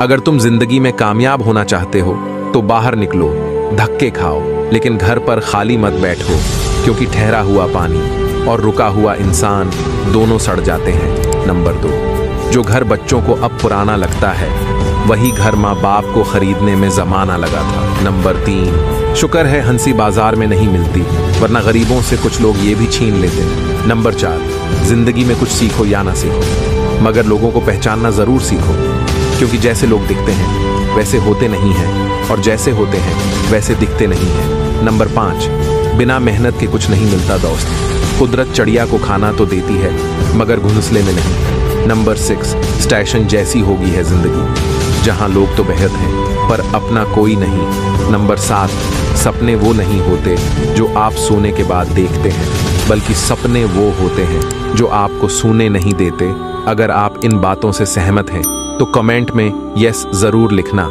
अगर तुम जिंदगी में कामयाब होना चाहते हो तो बाहर निकलो, धक्के खाओ, लेकिन घर पर खाली मत बैठो, क्योंकि ठहरा हुआ पानी और रुका हुआ इंसान दोनों सड़ जाते हैं। नंबर 2, जो घर बच्चों को अब पुराना लगता है वही घर माँ बाप को खरीदने में जमाना लगा था। नंबर 3, शुक्र है हंसी बाजार में नहीं मिलती, वरना गरीबों से कुछ लोग ये भी छीन लेते। नंबर 4, जिंदगी में कुछ सीखो या ना सीखो, मगर लोगों को पहचानना जरूर सीखो, क्योंकि जैसे लोग दिखते हैं वैसे होते नहीं हैं, और जैसे होते हैं वैसे दिखते नहीं हैं। नंबर 5, बिना मेहनत के कुछ नहीं मिलता दोस्त। कुदरत चिड़िया को खाना तो देती है मगर घोंसले में नहीं। नंबर 6, स्टेशन जैसी होगी है जिंदगी, जहां लोग तो बेहद हैं पर अपना कोई नहीं। नंबर 7, सपने वो नहीं होते जो आप सोने के बाद देखते हैं, बल्कि सपने वो होते हैं जो आपको सोने नहीं देते। अगर आप इन बातों से सहमत हैं तो कमेंट में यस जरूर लिखना।